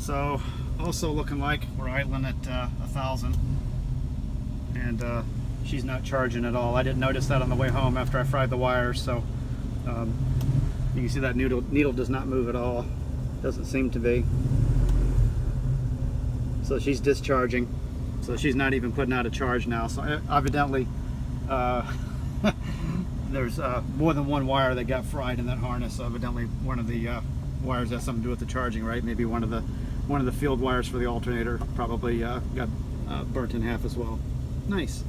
So also looking like we're idling at 1,000, and she's not charging at all. I didn't notice that on the way home after I fried the wires. So you can see that needle does not move at all. Doesn't seem to be. So she's discharging. So she's not even putting out a charge now. So evidently there's more than one wire that got fried in that harness. So evidently one of the wires has something to do with the charging, right? Maybe one of the field wires for the alternator probably got burnt in half as well. Nice.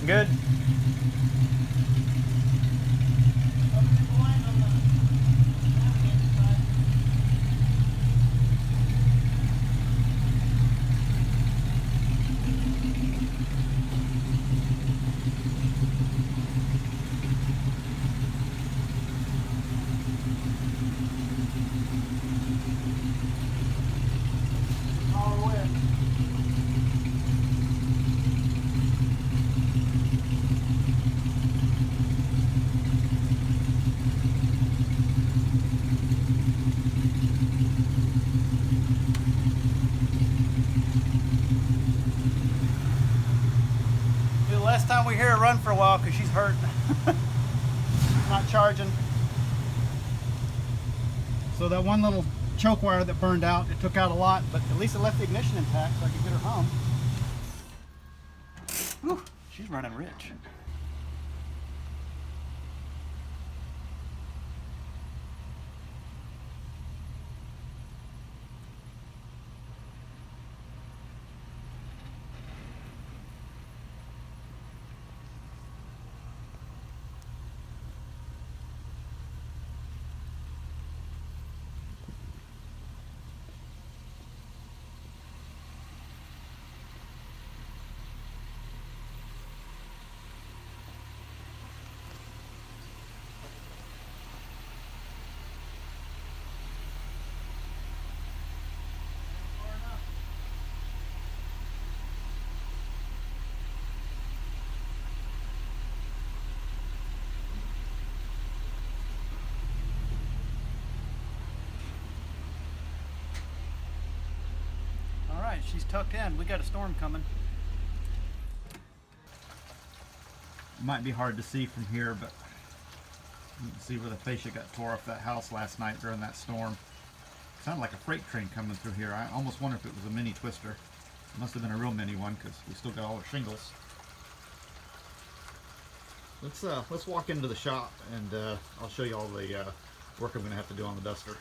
Good. Last time we hear her run for a while because she's hurt. Not charging. So that one little choke wire that burned out, it took out a lot, but at least it left the ignition intact so I could get her home. Whew, she's running rich. She's tucked in. We got a storm coming. It might be hard to see from here, but you can see where the fascia got tore off that house last night during that storm. It sounded like a freight train coming through here. I almost wonder if it was a mini twister. It must have been a real mini one because we still got all the shingles. Let's walk into the shop and I'll show you all the work I'm going to have to do on the duster.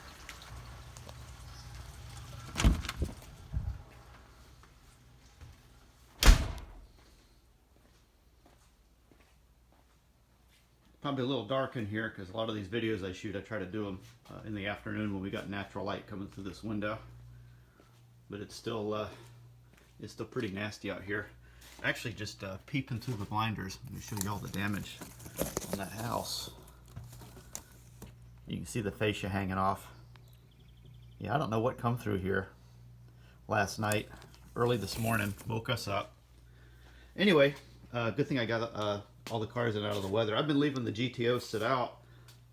Probably a little dark in here because a lot of these videos I shoot, I try to do them in the afternoon when we got natural light coming through this window. But it's still pretty nasty out here. Actually, just peeping through the blinders, let me show you all the damage on that house. You can see the fascia hanging off. Yeah, I don't know what come through here last night, early this morning, woke us up. Anyway, good thing I got all the cars in and out of the weather. I've been leaving the GTO sit out.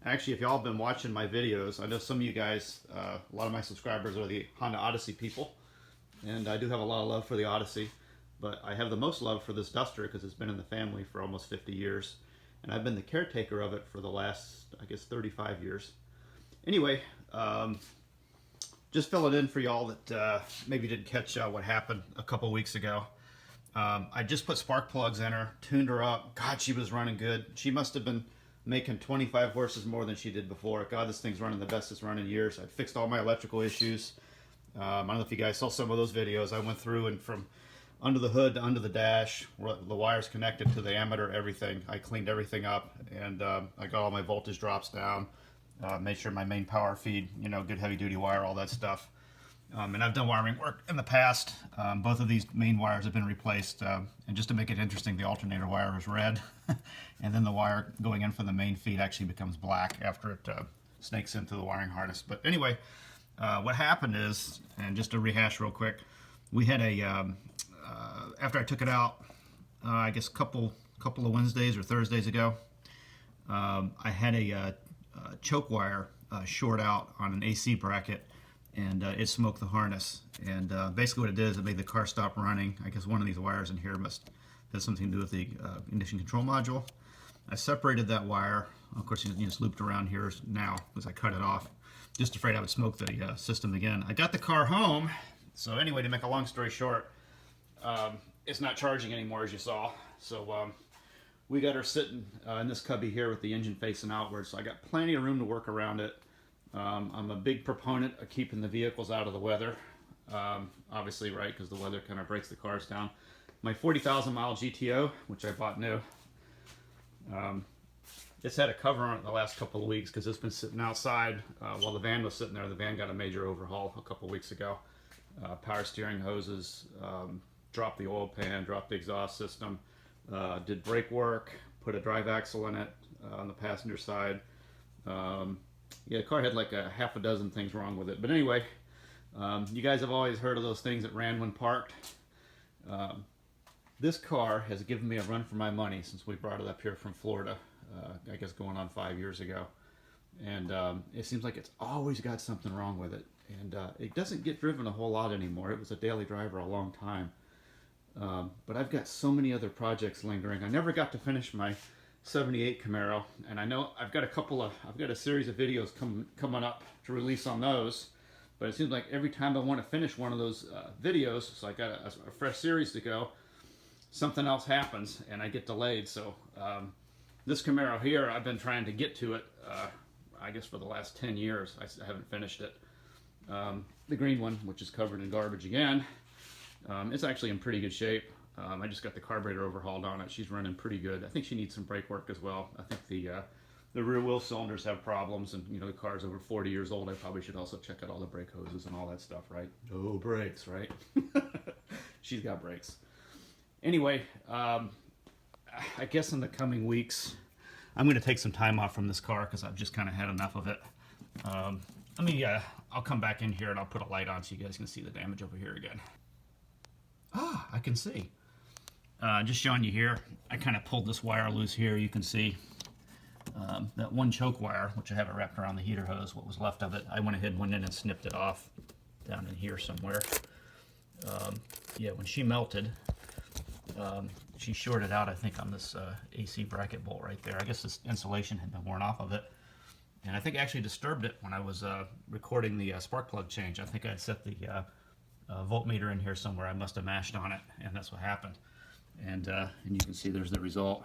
Actually, if y'all have been watching my videos, I know some of you guys, a lot of my subscribers are the Honda Odyssey people, and I do have a lot of love for the Odyssey, but I have the most love for this Duster because it's been in the family for almost 50 years, and I've been the caretaker of it for the last, I guess, 35 years. Anyway, just fill it in for y'all that maybe didn't catch what happened a couple weeks ago. I just put spark plugs in her, tuned her up. God, she was running good. She must have been making 25 horses more than she did before. God, this thing's running the best it's run in years. I fixed all my electrical issues. I don't know if you guys saw some of those videos. I went through and from under the hood to under the dash, the wires connected to the ammeter, everything. I cleaned everything up, and I got all my voltage drops down. Made sure my main power feed, you know, good heavy duty wire, all that stuff. And I've done wiring work in the past. Both of these main wires have been replaced. And just to make it interesting, the alternator wire is red. And then the wire going in from the main feed actually becomes black after it snakes into the wiring harness. But anyway, what happened is, and just to rehash real quick, we had a, after I took it out, I guess a couple of Wednesdays or Thursdays ago, I had a choke wire short out on an AC bracket, and it smoked the harness. And basically what it did is it made the car stop running. I guess one of these wires in here must have something to do with the ignition control module. I separated that wire. Of course, you just looped around here now as I cut it off. Just afraid I would smoke the system again. I got the car home. So anyway, to make a long story short, it's not charging anymore, as you saw. So we got her sitting in this cubby here with the engine facing outward. So I got plenty of room to work around it. I'm a big proponent of keeping the vehicles out of the weather. Obviously, right, because the weather kind of breaks the cars down. My 40,000 mile GTO, which I bought new, it's had a cover on it the last couple of weeks because it's been sitting outside while the van was sitting there. The van got a major overhaul a couple of weeks ago. Power steering hoses, dropped the oil pan, dropped the exhaust system, did brake work, put a drive axle in it on the passenger side. Yeah, the car had like a half a dozen things wrong with it. But anyway, you guys have always heard of those things that ran when parked. This car has given me a run for my money since we brought it up here from Florida, I guess going on 5 years ago. And it seems like it's always got something wrong with it. And it doesn't get driven a whole lot anymore. It was a daily driver a long time. But I've got so many other projects lingering. I never got to finish my 78 Camaro, and I know I've got a series of videos coming up to release on those. But it seems like every time I want to finish one of those videos, so I got a fresh series to go, something else happens and I get delayed. So this Camaro here, I've been trying to get to it, I guess for the last 10 years. I haven't finished it. The green one, which is covered in garbage again, it's actually in pretty good shape. I just got the carburetor overhauled on it. She's running pretty good. I think she needs some brake work as well. I think the rear wheel cylinders have problems, and you know the car's over 40 years old. I probably should also check out all the brake hoses and all that stuff, right? No brakes, right? She's got brakes. Anyway, I guess in the coming weeks, I'm going to take some time off from this car because I've just kind of had enough of it. I'll come back in here and I'll put a light on so you guys can see the damage over here again. Ah, I can see. Just showing you here, I kind of pulled this wire loose here. You can see that one choke wire, which I have it wrapped around the heater hose, what was left of it. I went ahead and went in and snipped it off down in here somewhere. Yeah, when she melted, she shorted out, I think, on this AC bracket bolt right there. I guess this insulation had been worn off of it. And I think I actually disturbed it when I was recording the spark plug change. I think I'd set the voltmeter in here somewhere. I must have mashed on it, and that's what happened. And you can see there's the result.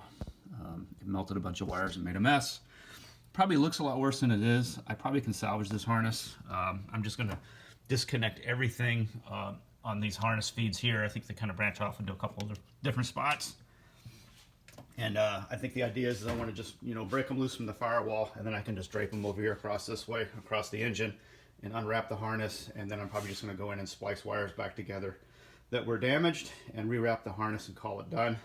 It melted a bunch of wires and made a mess. Probably looks a lot worse than it is. I probably can salvage this harness. I'm just going to disconnect everything on these harness feeds here. I think they kind of branch off into a couple of different spots. And I think the idea is I want to just, break them loose from the firewall, and then I can just drape them over here across this way, across the engine, and unwrap the harness. And then I'm probably just going to go in and splice wires back together that were damaged and rewrap the harness and call it done.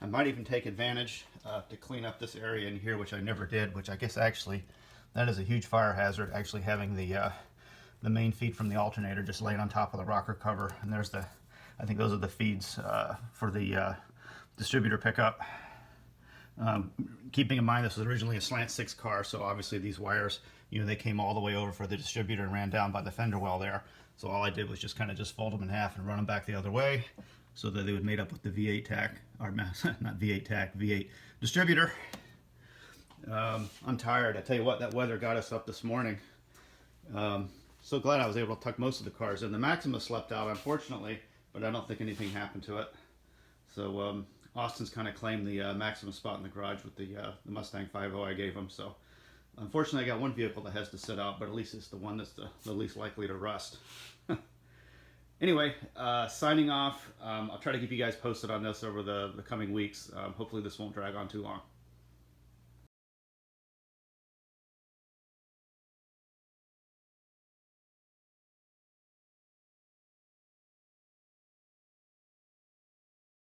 I might even take advantage to clean up this area in here, which I never did, which I guess actually that is a huge fire hazard, actually having the main feed from the alternator just laying on top of the rocker cover. And there's I think those are the feeds for the distributor pickup. Keeping in mind this was originally a slant 6 car, so obviously these wires, they came all the way over for the distributor and ran down by the fender well there. So all I did was just kind of fold them in half and run them back the other way so that they would mate up with the V8 tack, or not V8 tack, V8 distributor. I'm tired. I tell you what, that weather got us up this morning. so glad I was able to tuck most of the cars in. The Maxima slept out, unfortunately, but I don't think anything happened to it. So Austin's kind of claimed the Maxima spot in the garage with the Mustang 5.0 I gave him. So unfortunately, I got one vehicle that has to sit out, but at least it's the one that's the least likely to rust. Anyway, signing off. I'll try to keep you guys posted on this over the coming weeks. Hopefully this won't drag on too long.